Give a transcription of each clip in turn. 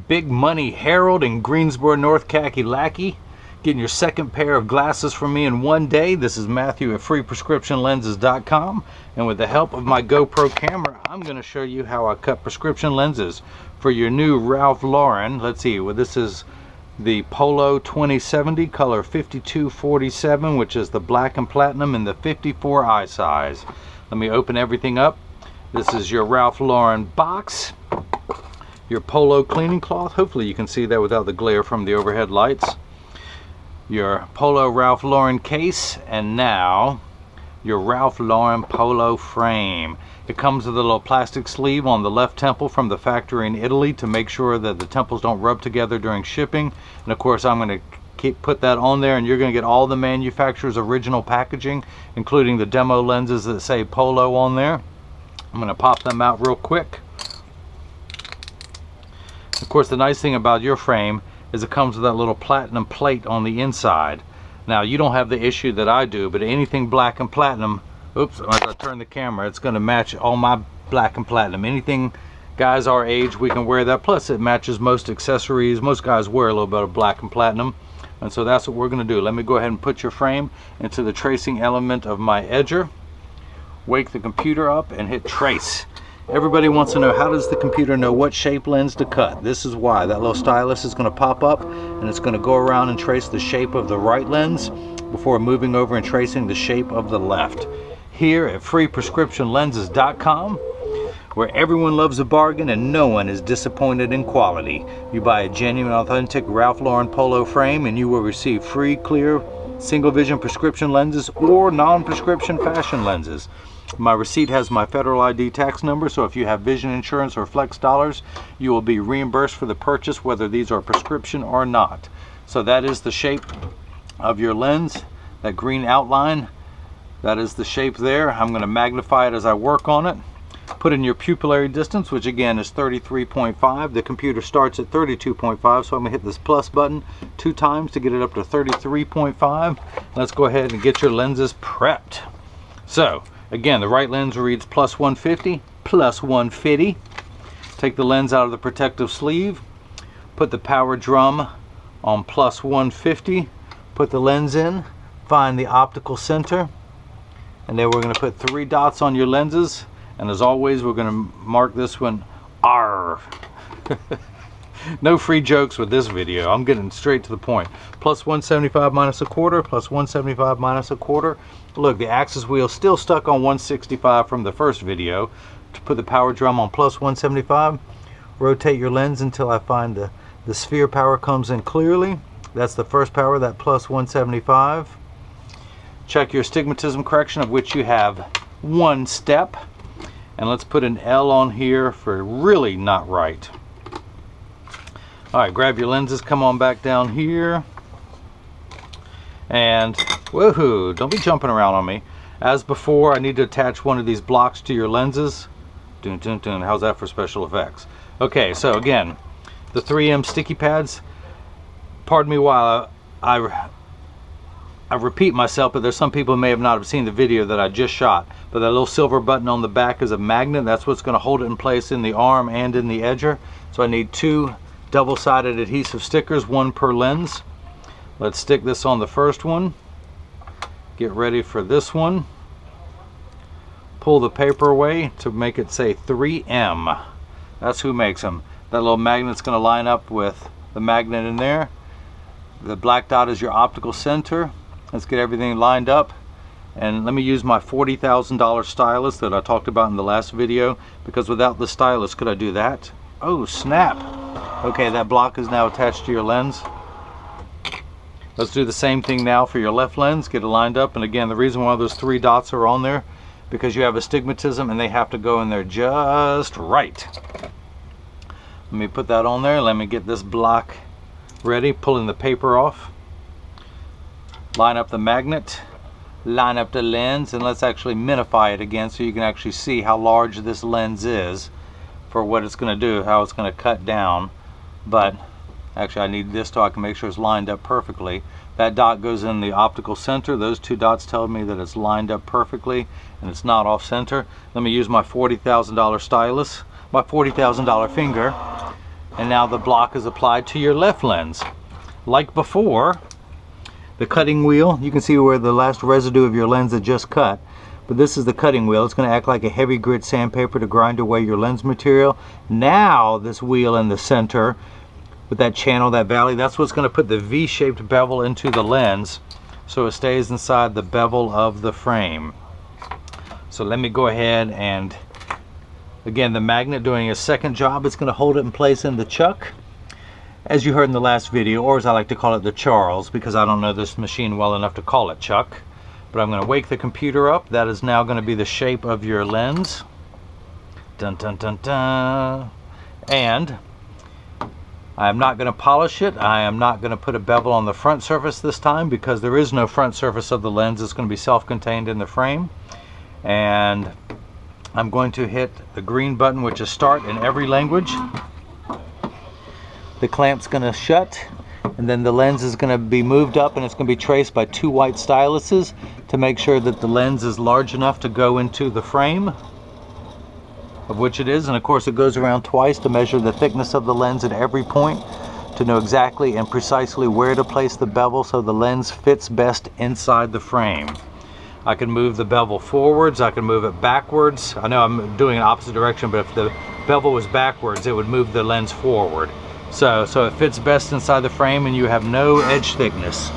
Big Money Harold in Greensboro, North Kakalaki. Getting your second pair of glasses from me in one day. This is Matthew at freeprescriptionlenses.com, and with the help of my GoPro camera, I'm going to show you how I cut prescription lenses for your new Ralph Lauren. Let's see, well, this is the Polo 2070 color 5247, which is the black and platinum in the 54 eye size. Let me open everything up. This is your Ralph Lauren box, your Polo cleaning cloth. Hopefully you can see that without the glare from the overhead lights. Your Polo Ralph Lauren case, and now your Ralph Lauren Polo frame. It comes with a little plastic sleeve on the left temple from the factory in Italy to make sure that the temples don't rub together during shipping. And of course I'm going to put that on there, and you're going to get all the manufacturer's original packaging, including the demo lenses that say Polo on there. I'm going to pop them out real quick. Of course, the nice thing about your frame is it comes with that little platinum plate on the inside. Now, you don't have the issue that I do, but anything black and platinum, oops, as I turn the camera, it's going to match all my black and platinum. Anything, guys our age, we can wear that. Plus, it matches most accessories. Most guys wear a little bit of black and platinum, and so that's what we're going to do. Let me go ahead and put your frame into the tracing element of my edger. Wake the computer up and hit trace. Everybody wants to know, how does the computer know what shape lens to cut? This is why. That little stylus is going to pop up, and it's going to go around and trace the shape of the right lens before moving over and tracing the shape of the left. Here at freeprescriptionlenses.com, where everyone loves a bargain and no one is disappointed in quality. You buy a genuine, authentic Ralph Lauren Polo frame and you will receive free, clear, single vision prescription lenses or non-prescription fashion lenses. My receipt has my federal ID tax number, so if you have vision insurance or flex dollars, you will be reimbursed for the purchase, whether these are prescription or not. So that is the shape of your lens, that green outline, that is the shape there. I'm going to magnify it as I work on it. Put in your pupillary distance, which again is 33.5. The computer starts at 32.5, so I'm going to hit this plus button 2 times to get it up to 33.5. Let's go ahead and get your lenses prepped. So, again, the right lens reads plus 150, plus 150. Take the lens out of the protective sleeve. Put the power drum on plus 150. Put the lens in. Find the optical center. And then we're going to put 3 dots on your lenses. And as always, we're going to mark this one R. No free jokes with this video. I'm getting straight to the point. Plus 175 minus a quarter, plus 175 minus a quarter. Look, the axis wheel still stuck on 165 from the first video. To put the power drum on plus 175, rotate your lens until I find the sphere power comes in clearly. That's the first power, that plus 175. Check your astigmatism correction, of which you have 1 step. And let's put an L on here for really not right. Alright, grab your lenses, come on back down here. And, woohoo, don't be jumping around on me. As before, I need to attach one of these blocks to your lenses. Dun, dun, dun. How's that for special effects? Okay, so again, the 3M sticky pads. Pardon me while I repeat myself, but there's some people who may have not have seen the video that I just shot. But that little silver button on the back is a magnet. That's what's going to hold it in place in the arm and in the edger. So I need 2 double-sided adhesive stickers, 1 per lens. Let's stick this on the first one. Get ready for this one. Pull the paper away to make it say 3M. That's who makes them. That little magnet's going to line up with the magnet in there. The black dot is your optical center. Let's get everything lined up. And let me use my $40,000 stylus that I talked about in the last video, because without the stylus, could I do that? Oh, snap. Okay, that block is now attached to your lens. Let's do the same thing now for your left lens. Get it lined up. And again, the reason why those 3 dots are on there, because you have astigmatism and they have to go in there just right. Let me put that on there. Let me get this block ready. Pulling the paper off. Line up the magnet. Line up the lens. And let's actually minify it again so you can actually see how large this lens is for what it's going to do, how it's going to cut down. But actually I need this so I can make sure it's lined up perfectly. That dot goes in the optical center. Those 2 dots tell me that it's lined up perfectly and it's not off center. Let me use my $40,000 stylus, my $40,000 finger, And now the block is applied to your left lens. Like before, the cutting wheel, you can see where the last residue of your lens had just cut. But this is the cutting wheel. It's going to act like a heavy grit sandpaper to grind away your lens material. Now this wheel in the center with that channel, that valley, that's what's going to put the V-shaped bevel into the lens so it stays inside the bevel of the frame. So let me go ahead and, again, the magnet doing a second job. It's going to hold it in place in the chuck, as you heard in the last video, or as I like to call it, the Charles, because I don't know this machine well enough to call it chuck. But I'm going to wake the computer up. That is now going to be the shape of your lens. Dun dun dun dun. And I am not going to polish it. I am not going to put a bevel on the front surface this time because there is no front surface of the lens. It's going to be self-contained in the frame. And I'm going to hit the green button, which is start in every language. The clamp's going to shut. And then the lens is going to be moved up, and it's going to be traced by 2 white styluses to make sure that the lens is large enough to go into the frame, of which it is. And of course it goes around twice to measure the thickness of the lens at every point, to know exactly and precisely where to place the bevel so the lens fits best inside the frame. I can move the bevel forwards, I can move it backwards. I know I'm doing an opposite direction, but if the bevel was backwards, it would move the lens forward. So it fits best inside the frame and you have no edge thickness.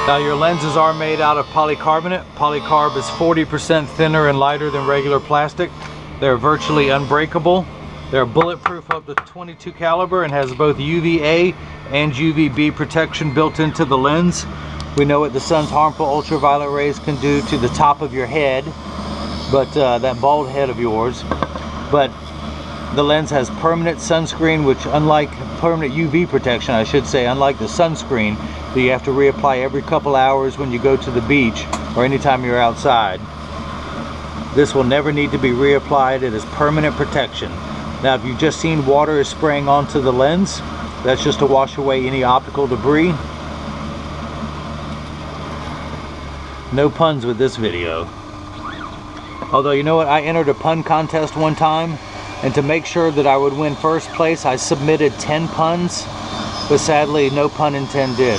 Now your lenses are made out of polycarbonate. Polycarb is 40% thinner and lighter than regular plastic. They're virtually unbreakable. They're bulletproof up to 22 caliber and has both UVA and UVB protection built into the lens. We know what the sun's harmful ultraviolet rays can do to the top of your head, but that bald head of yours. But the lens has permanent sunscreen, which unlike permanent UV protection, I should say, unlike the sunscreen that you have to reapply every couple hours when you go to the beach or anytime you're outside, this will never need to be reapplied. It is permanent protection. Now if you've just seen water is spraying onto the lens, that's just to wash away any optical debris. No puns with this video. Although, you know what, I entered a pun contest one time, and to make sure that I would win first place, I submitted 10 puns, but sadly, no pun intended.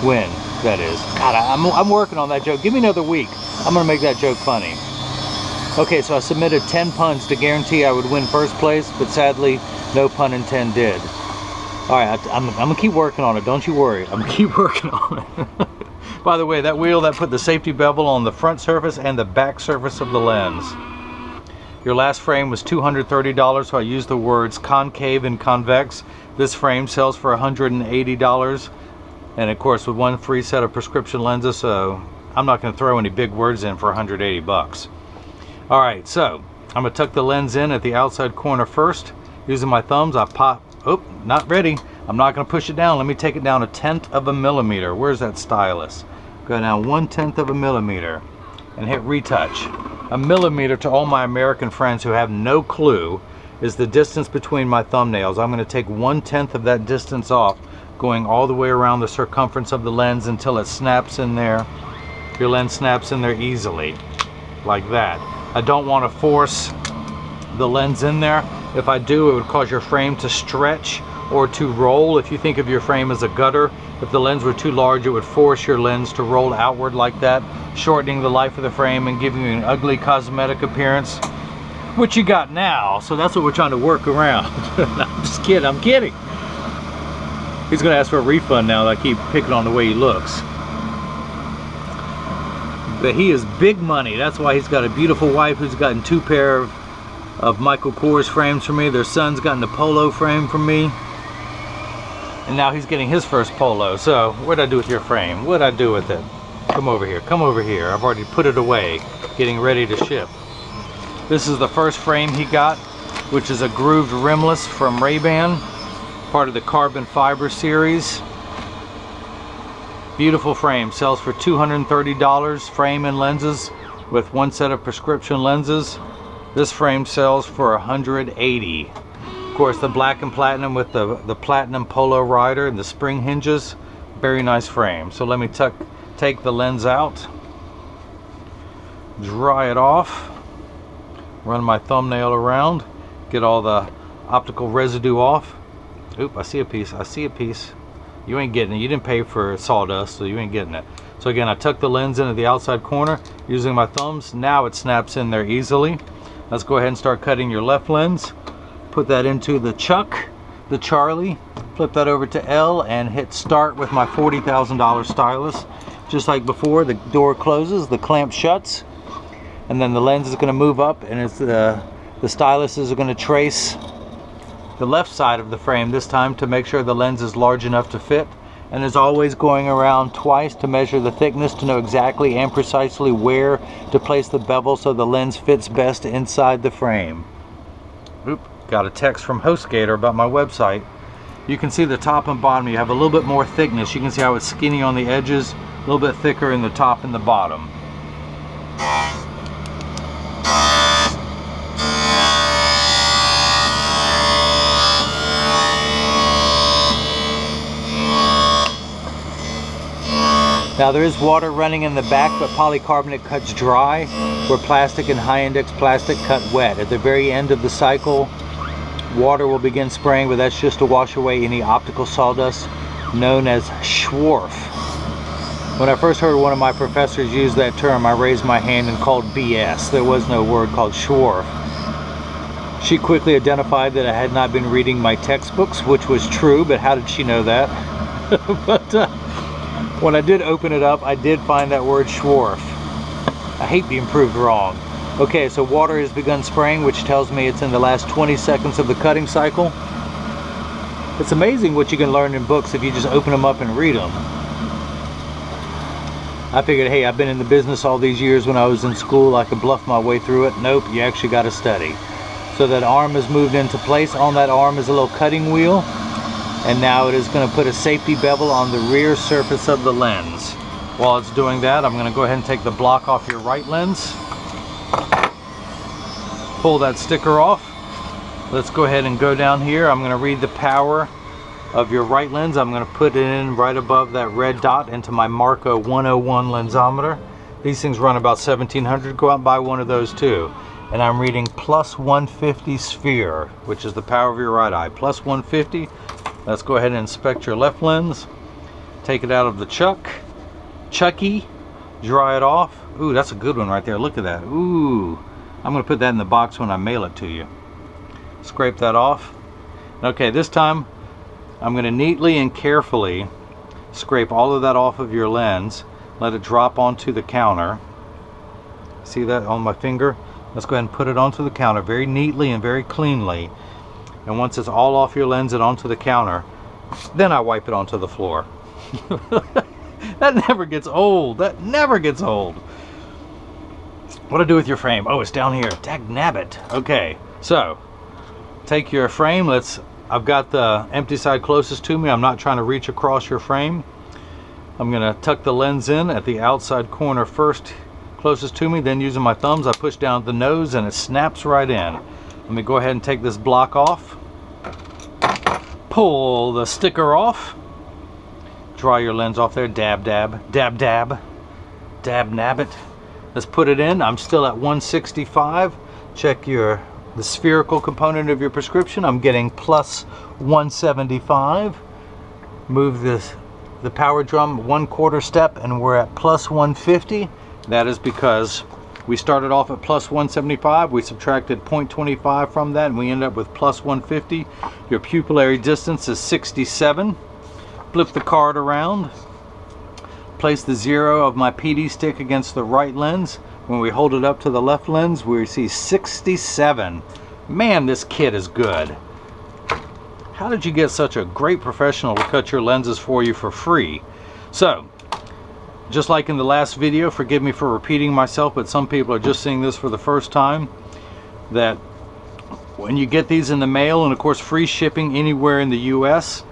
Win, that is. God, I'm working on that joke. Give me another week. I'm going to make that joke funny. Okay, so I submitted 10 puns to guarantee I would win first place, but sadly, no pun intended. Alright, I'm going to keep working on it. Don't you worry. I'm going to keep working on it. By the way, that wheel that put the safety bevel on the front surface and the back surface of the lens. Your last frame was $230, so I used the words concave and convex. This frame sells for $180, and of course with one free set of prescription lenses, so I'm not going to throw any big words in for 180 bucks. Alright, so I'm going to tuck the lens in at the outside corner first. Using my thumbs, I pop, oh, not ready. I'm not going to push it down. Let me take it down 1/10 of a millimeter. Where's that stylus? Go down 1/10 of a millimeter and hit retouch. A millimeter, to all my American friends who have no clue, is the distance between my thumbnails. I'm going to take 1/10 of that distance off, going all the way around the circumference of the lens until it snaps in there. Your lens snaps in there easily, like that. I don't want to force the lens in there. If I do, it would cause your frame to stretch or to roll. If you think of your frame as a gutter, if the lens were too large, it would force your lens to roll outward like that, shortening the life of the frame and giving you an ugly cosmetic appearance, which you got now. So that's what we're trying to work around. I'm just kidding, I'm kidding. He's gonna ask for a refund now that I keep picking on the way he looks. But he is big money. That's why he's got a beautiful wife who's gotten 2 pair of Michael Kors frames from me. Their son's gotten a Polo frame from me. And now he's getting his first Polo. So, what'd I do with your frame? What'd I do with it? Come over here, come over here. I've already put it away, getting ready to ship. This is the first frame he got, which is a grooved rimless from Ray-Ban, part of the carbon fiber series. Beautiful frame, sells for $230, frame and lenses, with 1 set of prescription lenses. This frame sells for $180. Of course, the black and platinum with the platinum Polo rider and the spring hinges. Very nice frame. So let me take the lens out, dry it off. Run my thumbnail around, get all the optical residue off. Oop, I see a piece, I see a piece. You ain't getting it, you didn't pay for sawdust, so you ain't getting it. So again, I tuck the lens into the outside corner using my thumbs. Now it snaps in there easily. Let's go ahead and start cutting your left lens. Put that into the Chuck, the Charlie, flip that over to L and hit start with my $40,000 stylus. Just like before, the door closes, the clamp shuts, and then the lens is going to move up, and it's the styluses are going to trace the left side of the frame this time to make sure the lens is large enough to fit. And as always, going around twice to measure the thickness to know exactly and precisely where to place the bevel so the lens fits best inside the frame. Oop, got a text from HostGator about my website. You can see the top and bottom, you have a little bit more thickness. You can see how it's skinny on the edges, a little bit thicker in the top and the bottom. Now there is water running in the back, but polycarbonate cuts dry, where plastic and high index plastic cut wet. At the very end of the cycle, water will begin spraying, but that's just to wash away any optical sawdust known as schwarf. When I first heard one of my professors use that term, I raised my hand and called BS. There was no word called schwarf. She quickly identified that I had not been reading my textbooks, which was true, but how did she know that? When I did open it up, I did find that word schwarf. I hate being proved wrong. Okay, so water has begun spraying, which tells me it's in the last 20 seconds of the cutting cycle. It's amazing what you can learn in books if you just open them up and read them. I figured, hey, I've been in the business all these years. When I was in school, I could bluff my way through it. Nope, you actually got to study. So that arm is moved into place. On that arm is a little cutting wheel. And now it is going to put a safety bevel on the rear surface of the lens. While it's doing that, I'm going to go ahead and take the block off your right lens. Pull that sticker off. Let's go ahead and go down here. I'm going to read the power of your right lens. I'm going to put it in right above that red dot into my Marco 101 lensometer. These things run about $1,700. Go out and buy one of those too. And I'm reading plus 150 sphere, which is the power of your right eye. Plus 150. Let's go ahead and inspect your left lens. Take it out of the Chucky, dry it off. Ooh, that's a good one right there. Look at that. Ooh, I'm going to put that in the box when I mail it to you. Scrape that off. Okay, this time I'm going to neatly and carefully scrape all of that off of your lens. Let it drop onto the counter. See that on my finger? Let's go ahead and put it onto the counter very neatly and very cleanly. And once it's all off your lens and onto the counter, then I wipe it onto the floor. That never gets old. That never gets old. What do I do with your frame? Oh, it's down here. Dagnabbit. Okay, so take your frame. I've got the empty side closest to me. I'm not trying to reach across your frame. I'm going to tuck the lens in at the outside corner first, closest to me. Then using my thumbs, I push down the nose and it snaps right in. Let me go ahead and take this block off. Pull the sticker off. Dry your lens off there. Dab, dab, dab, dab. Dab, nab it. Let's put it in. I'm still at 165. Check the spherical component of your prescription. I'm getting plus 175. Move the power drum 1/4 step and we're at plus 150. That is because we started off at plus 175, we subtracted 0.25 from that, and we end up with plus 150. Your pupillary distance is 67. Flip the card around. Place the 0 of my PD stick against the right lens. When we hold it up to the left lens, we see 67. Man, this kit is good. How did you get such a great professional to cut your lenses for you for free? So, just like in the last video, forgive me for repeating myself, but some people are just seeing this for the first time, that when you get these in the mail, and of course free shipping anywhere in the US,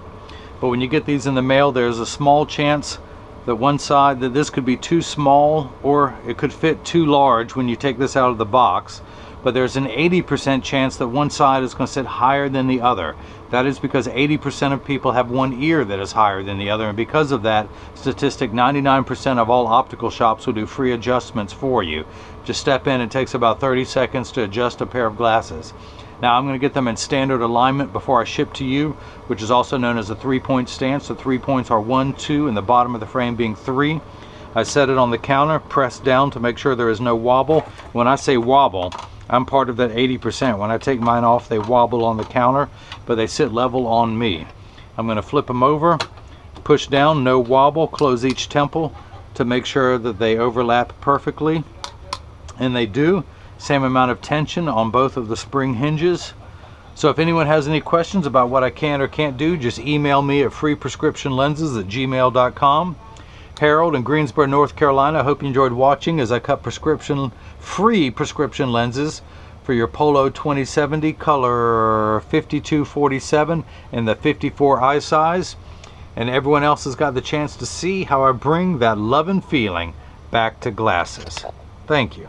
but when you get these in the mail, there's a small chance that one side, that this could be too small or it could fit too large when you take this out of the box. But there's an 80% chance that one side is going to sit higher than the other. That is because 80% of people have one ear that is higher than the other, and because of that statistic, 99% of all optical shops will do free adjustments for you. Just step in, it takes about 30 seconds to adjust a pair of glasses. Now I'm going to get them in standard alignment before I ship to you, which is also known as a 3-point stance. The 3 points are 1, 2, and the bottom of the frame being 3. I set it on the counter, press down to make sure there is no wobble. When I say wobble, I'm part of that 80%. When I take mine off, they wobble on the counter, but they sit level on me. I'm going to flip them over, push down, no wobble, close each temple to make sure that they overlap perfectly. And they do. Same amount of tension on both of the spring hinges. So if anyone has any questions about what I can or can't do, just email me at freeprescriptionlenses@gmail.com. Harold in Greensboro, North Carolina. I hope you enjoyed watching as I cut free prescription lenses for your Polo 2070 color 5247 in the 54 eye size. And everyone else has got the chance to see how I bring that love and feeling back to glasses. Thank you.